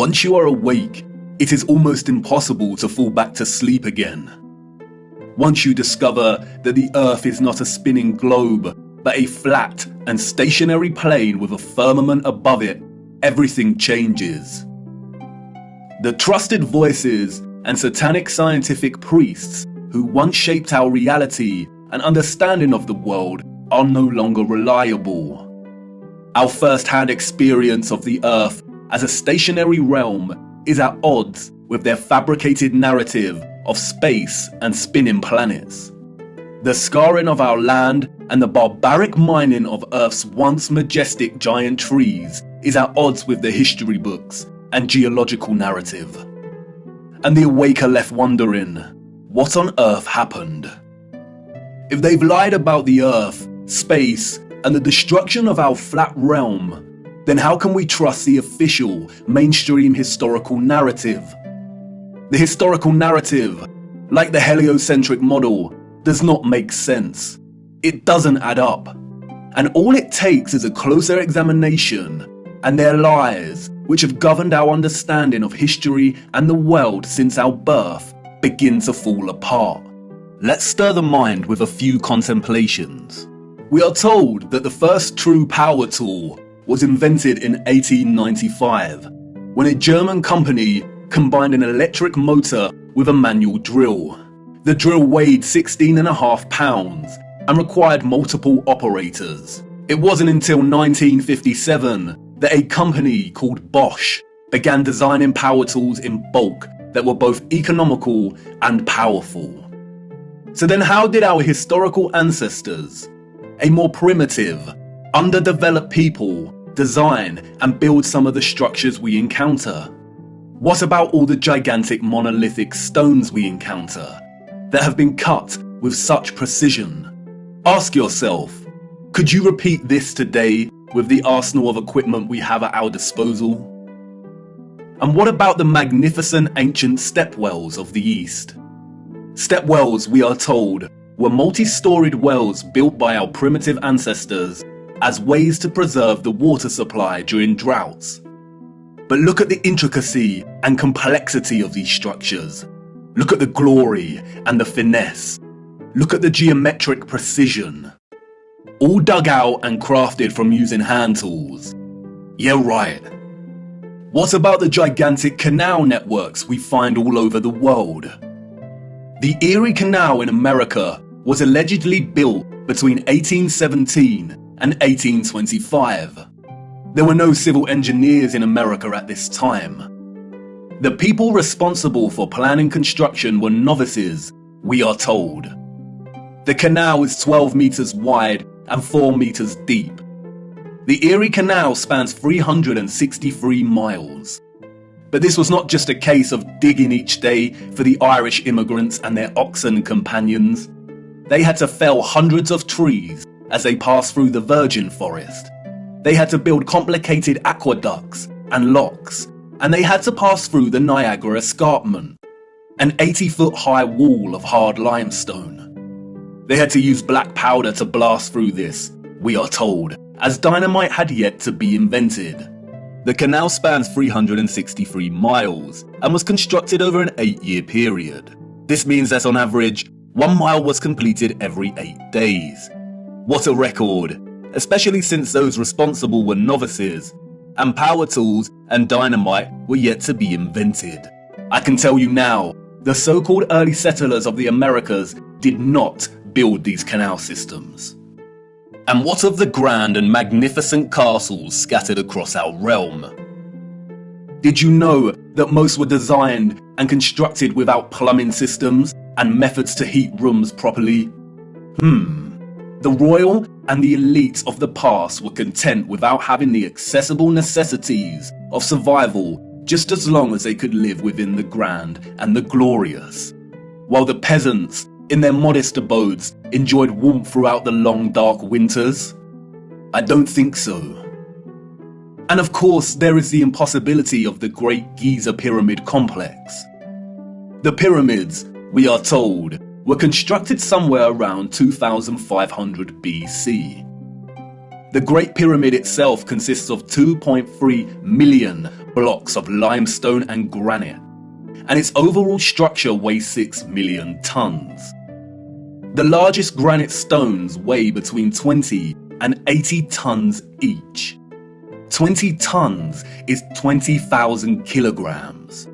Once you are awake, it is almost impossible to fall back to sleep again. Once you discover that the Earth is not a spinning globe, but a flat and stationary plane with a firmament above it, everything changes. The trusted voices and satanic scientific priests who once shaped our reality and understanding of the world are no longer reliable. Our first-hand experience of the Earth as a stationary realm is at odds with their fabricated narrative of space and spinning planets. The scarring of our land and the barbaric mining of Earth's once majestic giant trees is at odds with the history books and geological narrative. And the awake are left wondering, what on earth happened? If they've lied about the Earth, space, and the destruction of our flat realm, then how can we trust the official, mainstream historical narrative? The historical narrative, like the heliocentric model, does not make sense. It doesn't add up. And all it takes is a closer examination, and their lies, which have governed our understanding of history and the world since our birth, begin to fall apart. Let's stir the mind with a few contemplations. We are told that the first true power tool was invented in 1895, when a German company combined an electric motor with a manual drill. The drill weighed 16.5 pounds and required multiple operators. It wasn't until 1957 that a company called Bosch began designing power tools in bulk that were both economical and powerful. So then how did our historical ancestors, a more primitive, underdeveloped people, design and build some of the structures we encounter? What about all the gigantic monolithic stones we encounter that have been cut with such precision? Ask yourself, could you repeat this today with the arsenal of equipment we have at our disposal? And what about the magnificent ancient stepwells of the East? Stepwells, we are told, were multi-storied wells built by our primitive ancestors as ways to preserve the water supply during droughts. But look at the intricacy and complexity of these structures. Look at the glory and the finesse. Look at the geometric precision. All dug out and crafted from using hand tools. Yeah, right. What about the gigantic canal networks we find all over the world? The Erie Canal in America was allegedly built between 1817 and 1825. There were no civil engineers in America at this time. The people responsible for planning construction were novices, we are told. The canal is 12 meters wide and 4 meters deep. The Erie Canal spans 363 miles. But this was not just a case of digging each day for the Irish immigrants and their oxen companions. They had to fell hundreds of trees as they passed through the virgin forest. They had to build complicated aqueducts and locks, and they had to pass through the Niagara Escarpment, an 80-foot high wall of hard limestone. They had to use black powder to blast through this, we are told, as dynamite had yet to be invented. The canal spans 363 miles and was constructed over an 8-year period. This means that on average, 1 mile was completed every 8 days. What a record, especially since those responsible were novices, and power tools and dynamite were yet to be invented. I can tell you now, the so-called early settlers of the Americas did not build these canal systems. And what of the grand and magnificent castles scattered across our realm? Did you know that most were designed and constructed without plumbing systems and methods to heat rooms properly? The royal and the elite of the past were content without having the accessible necessities of survival just as long as they could live within the grand and the glorious, while the peasants, in their modest abodes, enjoyed warmth throughout the long dark winters? I don't think so. And of course, there is the impossibility of the Great Giza Pyramid Complex. The pyramids, we are told, were constructed somewhere around 2500 BC. The Great Pyramid itself consists of 2.3 million blocks of limestone and granite, and its overall structure weighs 6 million tons. The largest granite stones weigh between 20 and 80 tons each. 20 tons is 20,000 kilograms.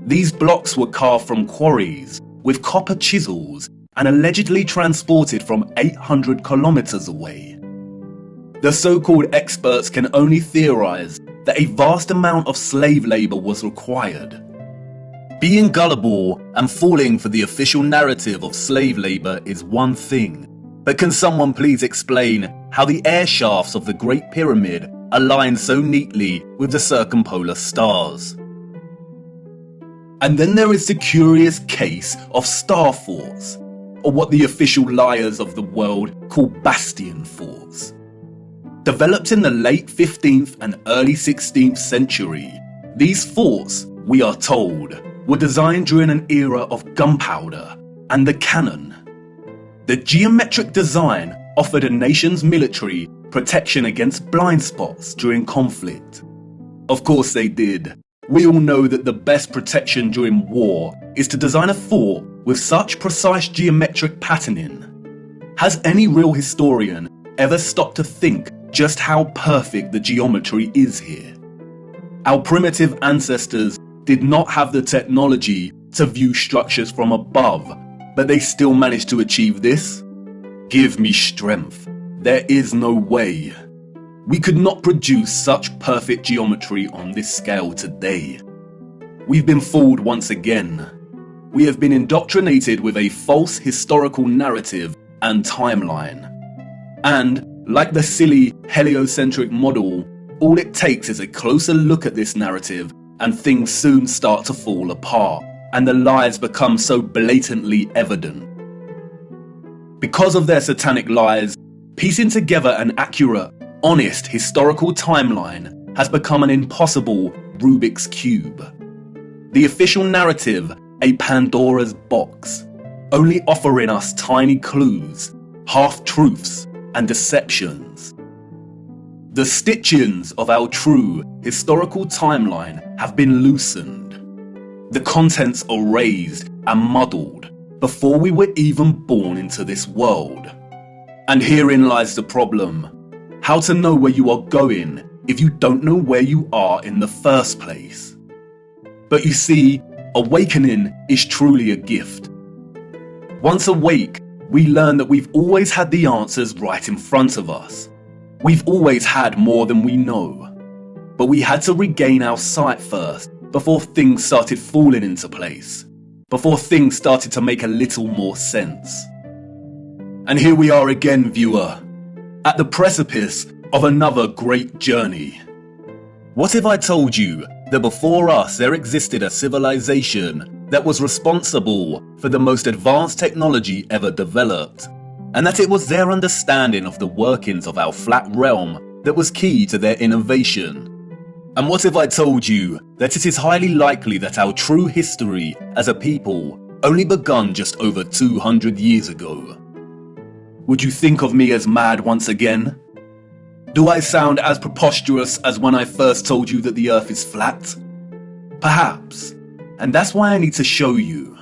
These blocks were carved from quarries with copper chisels and allegedly transported from 800 kilometers away. The so-called experts can only theorize that a vast amount of slave labor was required. Being gullible and falling for the official narrative of slave labor is one thing, but can someone please explain how the air shafts of the Great Pyramid align so neatly with the circumpolar stars? And then there is the curious case of star forts, or what the official liars of the world call bastion forts. Developed in the late 15th and early 16th century, these forts, we are told, were designed during an era of gunpowder and the cannon. The geometric design offered a nation's military protection against blind spots during conflict. Of course they did. We all know that the best protection during war is to design a fort with such precise geometric patterning. Has any real historian ever stopped to think just how perfect the geometry is here? Our primitive ancestors did not have the technology to view structures from above, but they still managed to achieve this? Give me strength. There is no way. We could not produce such perfect geometry on this scale today. We've been fooled once again. We have been indoctrinated with a false historical narrative and timeline. And, like the silly heliocentric model, all it takes is a closer look at this narrative and things soon start to fall apart, and the lies become so blatantly evident. Because of their satanic lies, piecing together an accurate, honest historical timeline has become an impossible Rubik's Cube. The official narrative, a Pandora's box, only offering us tiny clues, half-truths, and deceptions. The stitchings of our true historical timeline have been loosened. The contents erased and muddled before we were even born into this world. And herein lies the problem. How to know where you are going if you don't know where you are in the first place? But you see, awakening is truly a gift. Once awake, we learn that we've always had the answers right in front of us. We've always had more than we know. But we had to regain our sight first before things started falling into place. Before things started to make a little more sense. And here we are again, viewer, at the precipice of another great journey. What if I told you that before us there existed a civilization that was responsible for the most advanced technology ever developed, and that it was their understanding of the workings of our flat realm that was key to their innovation? And what if I told you that it is highly likely that our true history as a people only begun just over 200 years ago? Would you think of me as mad once again? Do I sound as preposterous as when I first told you that the earth is flat? Perhaps, and that's why I need to show you.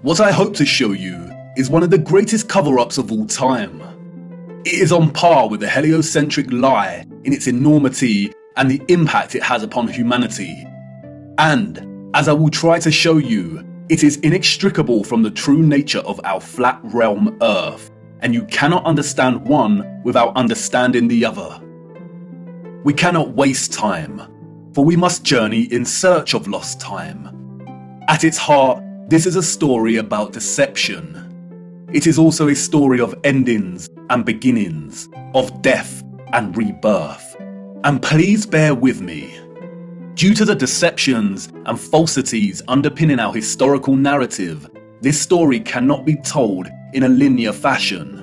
What I hope to show you is one of the greatest cover-ups of all time. It is on par with the heliocentric lie in its enormity and the impact it has upon humanity. And, as I will try to show you, it is inextricable from the true nature of our flat realm Earth, and you cannot understand one without understanding the other. We cannot waste time, for we must journey in search of lost time. At its heart, this is a story about deception. It is also a story of endings and beginnings, of death and rebirth. And please bear with me. Due to the deceptions and falsities underpinning our historical narrative, this story cannot be told in a linear fashion.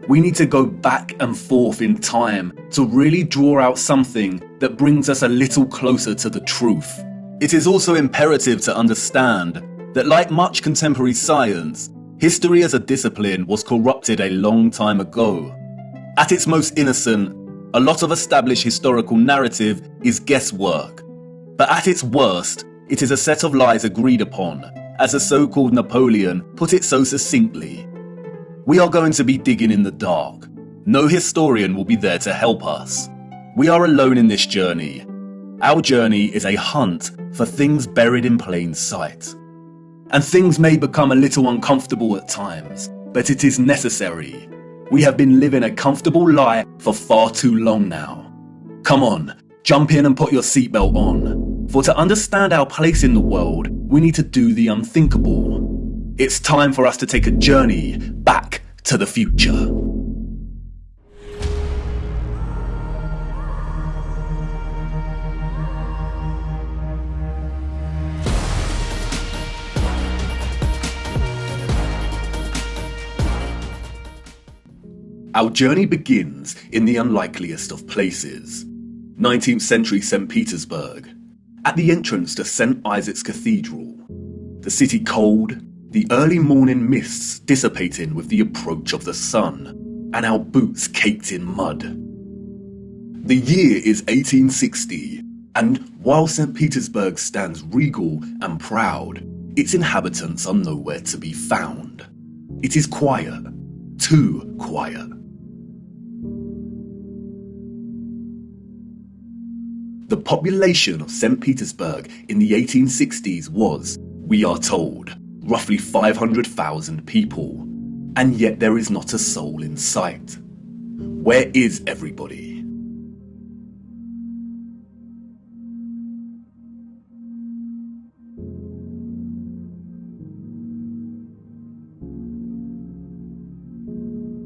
We need to go back and forth in time to really draw out something that brings us a little closer to the truth. It is also imperative to understand that, like much contemporary science, history as a discipline was corrupted a long time ago. At its most innocent, a lot of established historical narrative is guesswork. But at its worst, it is a set of lies agreed upon, as the so-called Napoleon put it so succinctly. We are going to be digging in the dark. No historian will be there to help us. We are alone in this journey. Our journey is a hunt for things buried in plain sight. And things may become a little uncomfortable at times, but it is necessary. We have been living a comfortable lie for far too long now. Come on, jump in and put your seatbelt on. For to understand our place in the world, we need to do the unthinkable. It's time for us to take a journey back to the future. Our journey begins in the unlikeliest of places, 19th century St. Petersburg, at the entrance to St. Isaac's Cathedral. The city cold, the early morning mists dissipating with the approach of the sun, and our boots caked in mud. The year is 1860, and while St. Petersburg stands regal and proud, its inhabitants are nowhere to be found. It is quiet, too quiet. The population of St. Petersburg in the 1860s was, we are told, roughly 500,000 people, and yet there is not a soul in sight. Where is everybody?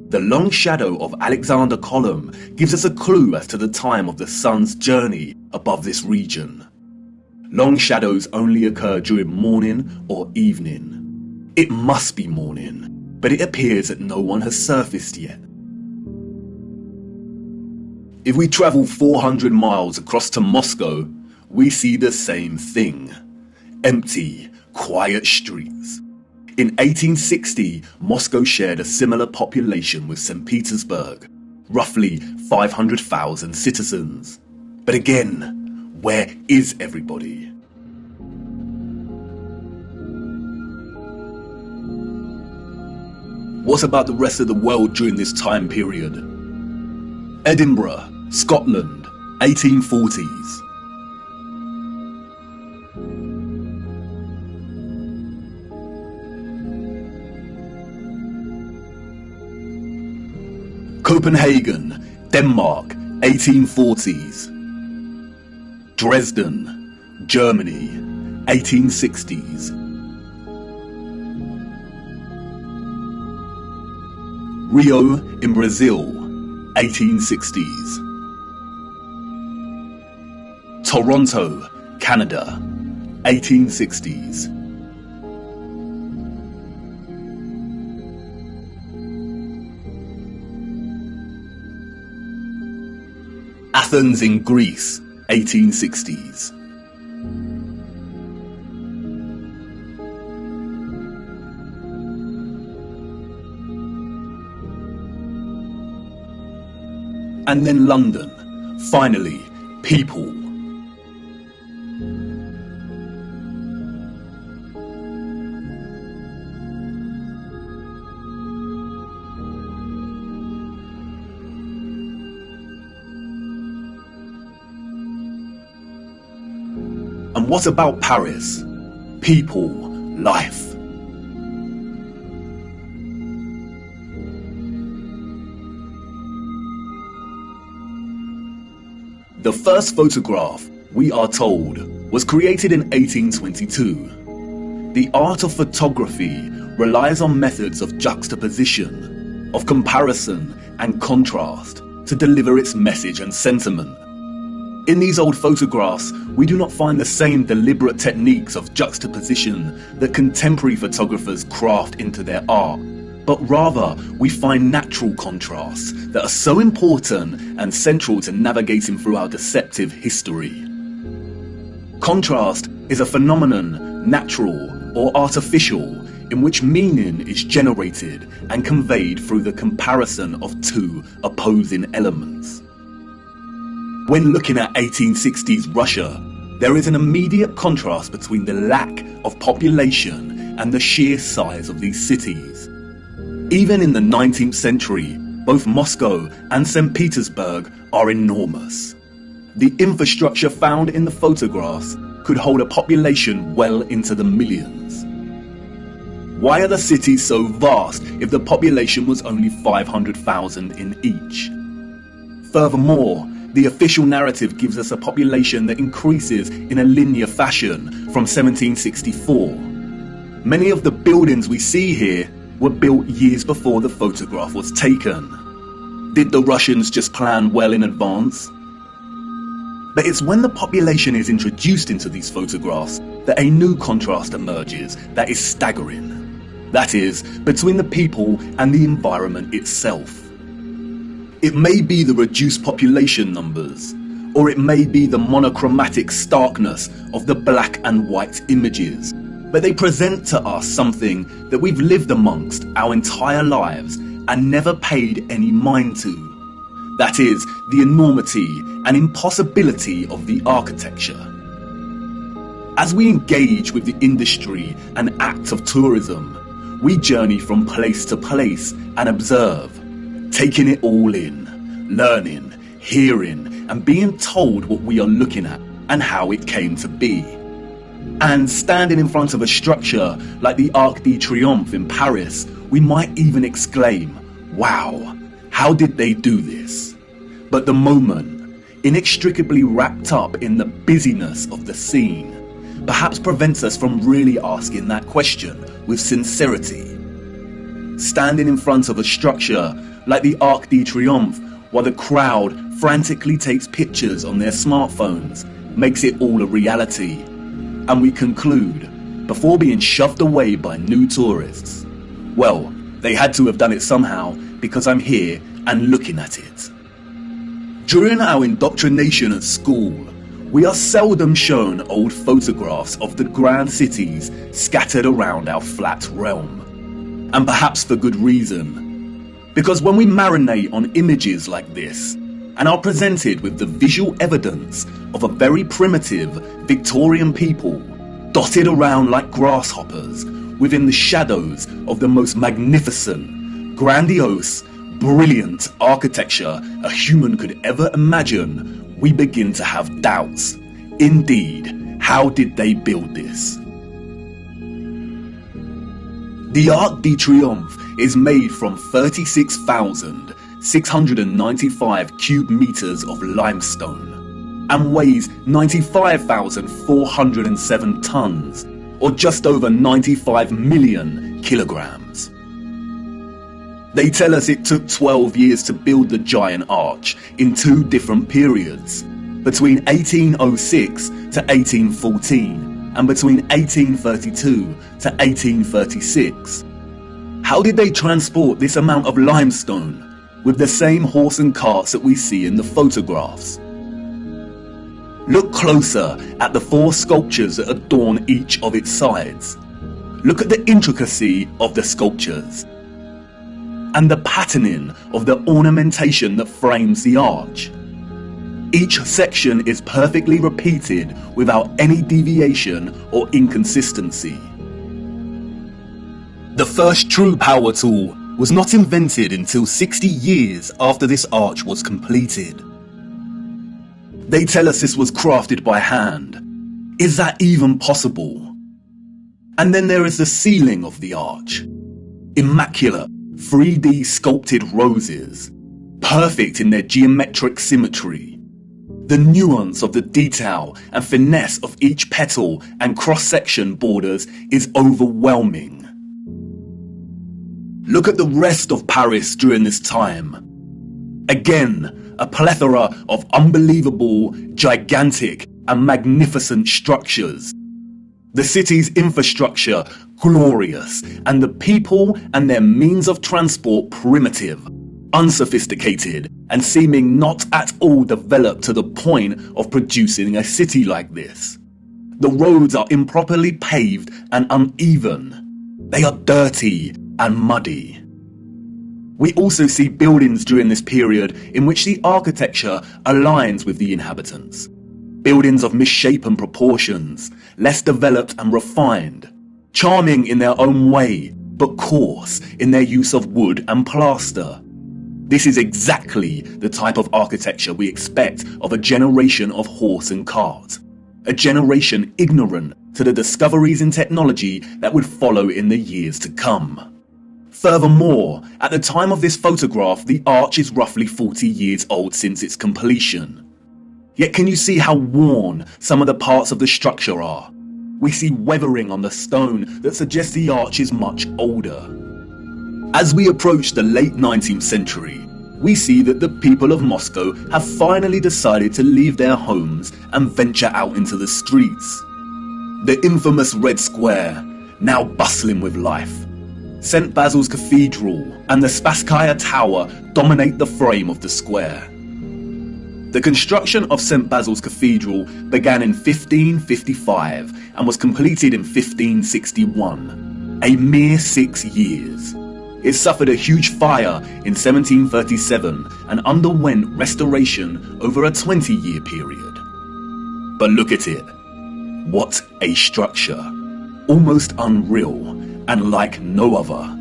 The long shadow of Alexander Column gives us a clue as to the time of the sun's journey above this region. Long shadows only occur during morning or evening. It must be morning, but it appears that no one has surfaced yet. If we travel 400 miles across to Moscow, we see the same thing. Empty, quiet streets. In 1860, Moscow shared a similar population with St. Petersburg, roughly 500,000 citizens. But again, where is everybody? What about the rest of the world during this time period? Edinburgh, Scotland, 1840s. Copenhagen, Denmark, 1840s. Dresden, Germany, 1860s. Rio in Brazil, 1860s. Toronto, Canada, 1860s. Athens in Greece, 1860s. And then London, finally, people. And what about Paris? People, life. The first photograph, we are told, was created in 1822. The art of photography relies on methods of juxtaposition, of comparison and contrast to deliver its message and sentiment. In these old photographs, we do not find the same deliberate techniques of juxtaposition that contemporary photographers craft into their art, but rather we find natural contrasts that are so important and central to navigating through our deceptive history. Contrast is a phenomenon, natural or artificial, in which meaning is generated and conveyed through the comparison of two opposing elements. When looking at 1860s Russia, there is an immediate contrast between the lack of population and the sheer size of these cities. Even in the 19th century, both Moscow and St. Petersburg are enormous. The infrastructure found in the photographs could hold a population well into the millions. Why are the cities so vast if the population was only 500,000 in each? Furthermore, the official narrative gives us a population that increases in a linear fashion from 1764. Many of the buildings we see here were built years before the photograph was taken. Did the Russians just plan well in advance? But it's when the population is introduced into these photographs that a new contrast emerges that is staggering. That is, between the people and the environment itself. It may be the reduced population numbers, or it may be the monochromatic starkness of the black and white images, but they present to us something that we've lived amongst our entire lives and never paid any mind to. That is, the enormity and impossibility of the architecture. As we engage with the industry and act of tourism, we journey from place to place and observe, taking it all in, learning, hearing, and being told what we are looking at and how it came to be. And standing in front of a structure like the Arc de Triomphe in Paris, we might even exclaim, "Wow, how did they do this?" But the moment, inextricably wrapped up in the busyness of the scene, perhaps prevents us from really asking that question with sincerity. Standing in front of a structure like the Arc de Triomphe while the crowd frantically takes pictures on their smartphones makes it all a reality. And we conclude, before being shoved away by new tourists, well, they had to have done it somehow because I'm here and looking at it. During our indoctrination at school, we are seldom shown old photographs of the grand cities scattered around our flat realm. And perhaps for good reason. Because when we marinate on images like this, and are presented with the visual evidence of a very primitive Victorian people, dotted around like grasshoppers, within the shadows of the most magnificent, grandiose, brilliant architecture a human could ever imagine, we begin to have doubts. Indeed, how did they build this? The Arc de Triomphe is made from 36,695 cubic meters of limestone and weighs 95,407 tons, or just over 95 million kilograms. They tell us it took 12 years to build the giant arch in two different periods, between 1806 to 1814 and between 1832 to 1836. How did they transport this amount of limestone with the same horse and carts that we see in the photographs? Look closer at the four sculptures that adorn each of its sides. Look at the intricacy of the sculptures and the patterning of the ornamentation that frames the arch. Each section is perfectly repeated without any deviation or inconsistency. The first true power tool was not invented until 60 years after this arch was completed. They tell us this was crafted by hand. Is that even possible? And then there is the ceiling of the arch. Immaculate 3D sculpted roses, perfect in their geometric symmetry. The nuance of the detail and finesse of each petal and cross-section borders is overwhelming. Look at the rest of Paris during this time. Again, a plethora of unbelievable, gigantic and magnificent structures. The city's infrastructure glorious, and the people and their means of transport primitive, unsophisticated, and seeming not at all developed to the point of producing a city like this. The roads are improperly paved and uneven. They are dirty and muddy. We also see buildings during this period in which the architecture aligns with the inhabitants. Buildings of misshapen proportions, less developed and refined, charming in their own way, but coarse in their use of wood and plaster. This is exactly the type of architecture we expect of a generation of horse and cart. A generation ignorant to the discoveries in technology that would follow in the years to come. Furthermore, at the time of this photograph, the arch is roughly 40 years old since its completion. Yet can you see how worn some of the parts of the structure are? We see weathering on the stone that suggests the arch is much older. As we approach the late 19th century, we see that the people of Moscow have finally decided to leave their homes and venture out into the streets. The infamous Red Square, now bustling with life. St. Basil's Cathedral and the Spasskaya Tower dominate the frame of the square. The construction of St. Basil's Cathedral began in 1555 and was completed in 1561, a mere 6 years. It suffered a huge fire in 1737 and underwent restoration over a 20-year period. But look at it. What a structure. Almost unreal and like no other.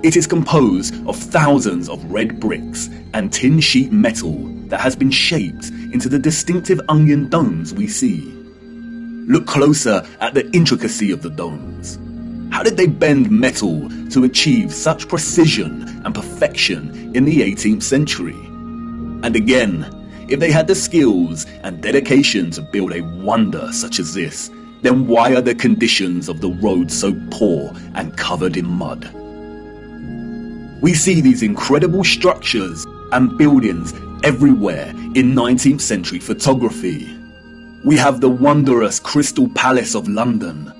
It is composed of thousands of red bricks and tin sheet metal that has been shaped into the distinctive onion domes we see. Look closer at the intricacy of the domes. How did they bend metal to achieve such precision and perfection in the 18th century? And again, if they had the skills and dedication to build a wonder such as this, then why are the conditions of the road so poor and covered in mud? We see these incredible structures and buildings everywhere in 19th century photography. We have the wondrous Crystal Palace of London,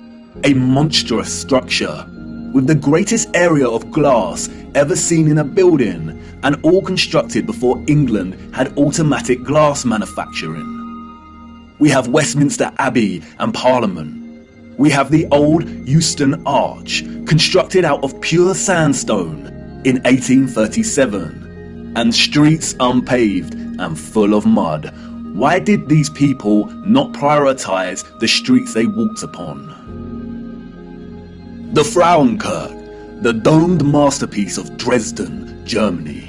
a monstrous structure with the greatest area of glass ever seen in a building, and all constructed before England had automatic glass manufacturing. We have Westminster Abbey and Parliament. We have the old Euston Arch, constructed out of pure sandstone in 1837, and streets unpaved and full of mud. Why did these people not prioritize the streets they walked upon? The Frauenkirche, the domed masterpiece of Dresden, Germany.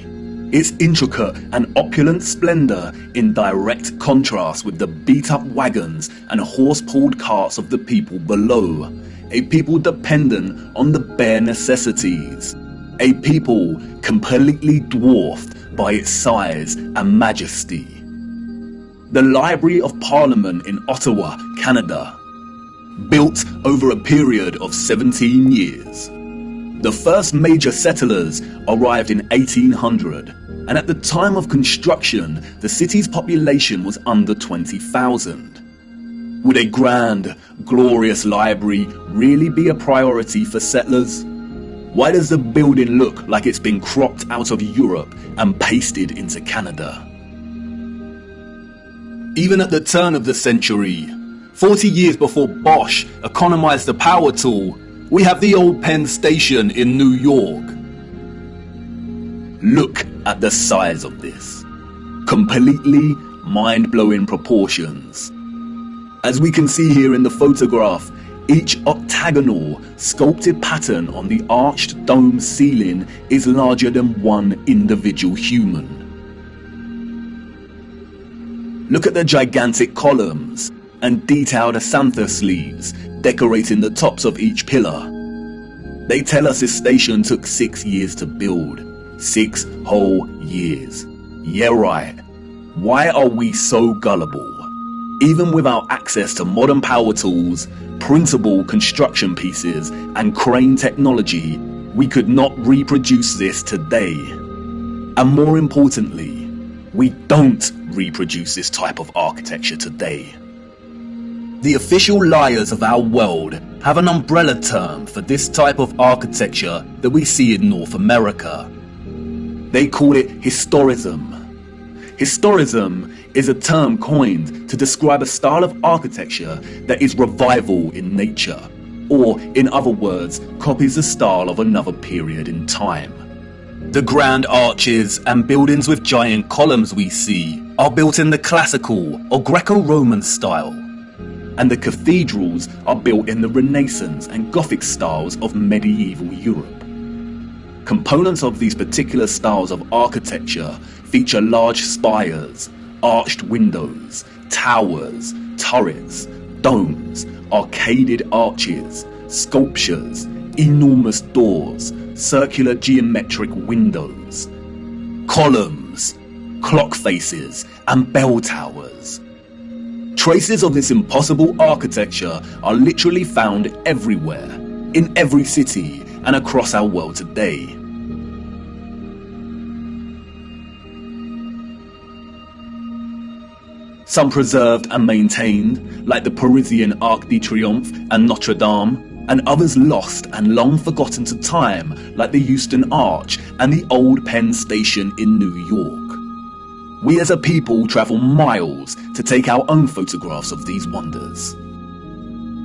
Its intricate and opulent splendor in direct contrast with the beat-up wagons and horse-pulled carts of the people below, a people dependent on the bare necessities, a people completely dwarfed by its size and majesty. The Library of Parliament in Ottawa, Canada, built over a period of 17 years. The first major settlers arrived in 1800, and at the time of construction, the city's population was under 20,000. Would a grand, glorious library really be a priority for settlers? Why does the building look like it's been cropped out of Europe and pasted into Canada? Even at the turn of the century, 40 years before Bosch economized the power tool, we have the old Penn Station in New York. Look at the size of this. Completely mind-blowing proportions. As we can see here in the photograph, each octagonal, sculpted pattern on the arched dome ceiling is larger than one individual human. Look at the gigantic columns and detailed acanthus leaves decorating the tops of each pillar. They tell us this station took 6 years to build. 6 whole years. Yeah, right. Why are we so gullible? Even without access to modern power tools, printable construction pieces, and crane technology, we could not reproduce this today. And more importantly, we don't reproduce this type of architecture today. The official liars of our world have an umbrella term for this type of architecture that we see in North America. They call it historism. Historism is a term coined to describe a style of architecture that is revival in nature, or, in other words, copies the style of another period in time. The grand arches and buildings with giant columns we see are built in the classical or Greco-Roman style, and the cathedrals are built in the Renaissance and Gothic styles of medieval Europe. Components of these particular styles of architecture feature large spires, arched windows, towers, turrets, domes, arcaded arches, sculptures, enormous doors, circular geometric windows, columns, clock faces, and bell towers. Traces of this impossible architecture are literally found everywhere, in every city and across our world today. Some preserved and maintained, like the Parisian Arc de Triomphe and Notre Dame, and others lost and long forgotten to time, like the Euston Arch and the Old Penn Station in New York. We as a people travel miles to take our own photographs of these wonders.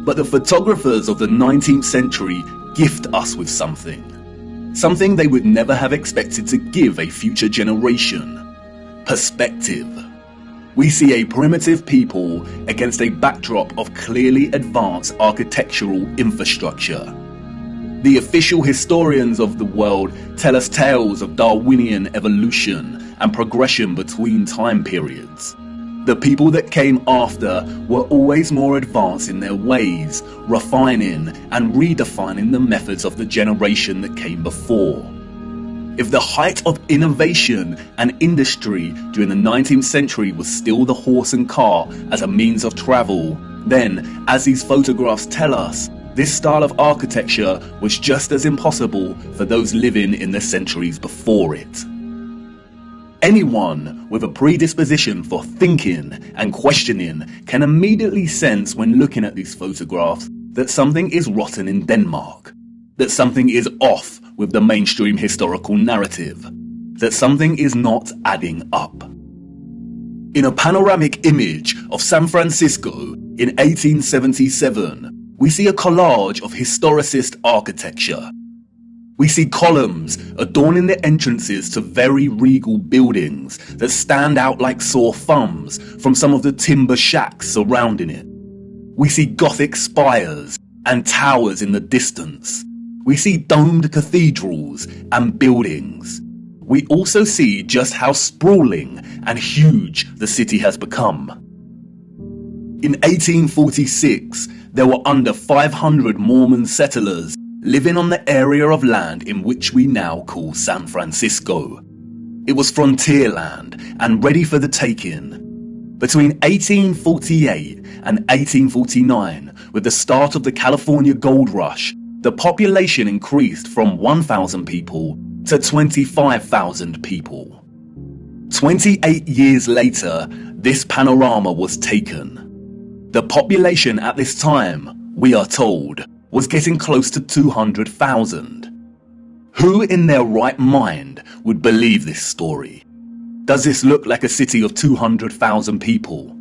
But the photographers of the 19th century gift us with something they would never have expected to give a future generation: perspective. We see a primitive people against a backdrop of clearly advanced architectural infrastructure. The official historians of the world tell us tales of Darwinian evolution and progression between time periods. The people that came after were always more advanced in their ways, refining and redefining the methods of the generation that came before. If the height of innovation and industry during the 19th century was still the horse and car as a means of travel, then, as these photographs tell us, this style of architecture was just as impossible for those living in the centuries before it. Anyone with a predisposition for thinking and questioning can immediately sense when looking at these photographs that something is rotten in Denmark, that something is off with the mainstream historical narrative, that something is not adding up. In a panoramic image of San Francisco in 1877, we see a collage of historicist architecture. We see columns adorning the entrances to very regal buildings that stand out like sore thumbs from some of the timber shacks surrounding it. We see Gothic spires and towers in the distance. We see domed cathedrals and buildings. We also see just how sprawling and huge the city has become. In 1846, there were under 500 Mormon settlers living on the area of land in which we now call San Francisco. It was frontier land and ready for the taking. Between 1848 and 1849, with the start of the California Gold Rush, the population increased from 1,000 people to 25,000 people. 28 years later, this panorama was taken. The population at this time, we are told, was getting close to 200,000. Who in their right mind would believe this story? Does this look like a city of 200,000 people?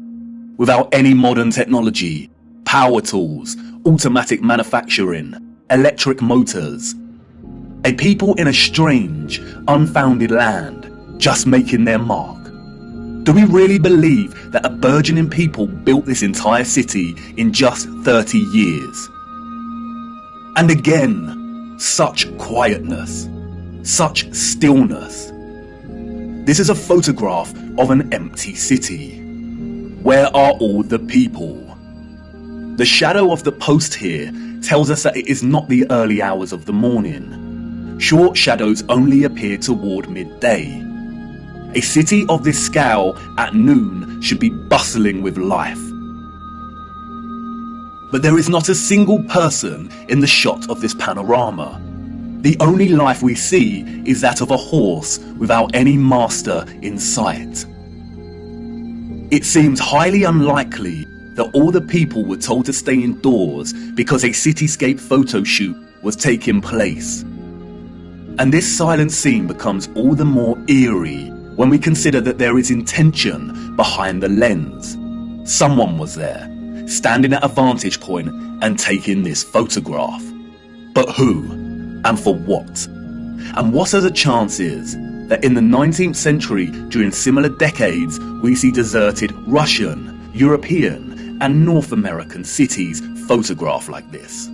Without any modern technology, power tools, automatic manufacturing, electric motors. A people in a strange, unfounded land, just making their mark. Do we really believe that a burgeoning people built this entire city in just 30 years? And again, such quietness, such stillness. This is a photograph of an empty city. Where are all the people? The shadow of the post here tells us that it is not the early hours of the morning. Short shadows only appear toward midday. A city of this scale at noon should be bustling with life. But there is not a single person in the shot of this panorama. The only life we see is that of a horse without any master in sight. It seems highly unlikely that all the people were told to stay indoors because a cityscape photo shoot was taking place. And this silent scene becomes all the more eerie when we consider that there is intention behind the lens. Someone was there, standing at a vantage point and taking this photograph. But who? And for what? And what are the chances that in the 19th century, during similar decades, we see deserted Russian, European, and North American cities photographed like this?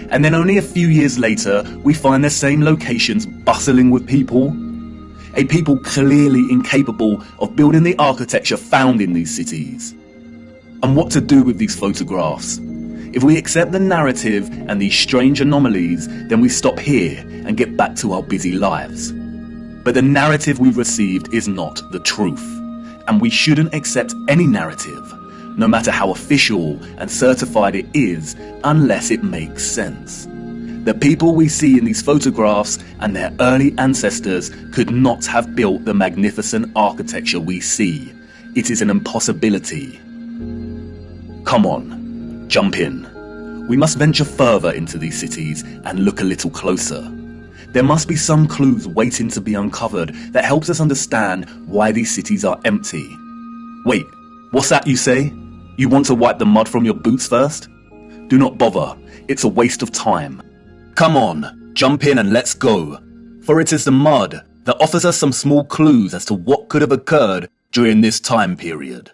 And then only a few years later, we find the same locations bustling with people. A people clearly incapable of building the architecture found in these cities. And what to do with these photographs? If we accept the narrative and these strange anomalies, then we stop here and get back to our busy lives. But the narrative we've received is not the truth. And we shouldn't accept any narrative, no matter how official and certified it is, unless it makes sense. The people we see in these photographs and their early ancestors could not have built the magnificent architecture we see. It is an impossibility. Come on, jump in. We must venture further into these cities and look a little closer. There must be some clues waiting to be uncovered that helps us understand why these cities are empty. Wait, what's that you say? You want to wipe the mud from your boots first? Do not bother, it's a waste of time. Come on, jump in and let's go. For it is the mud that offers us some small clues as to what could have occurred during this time period.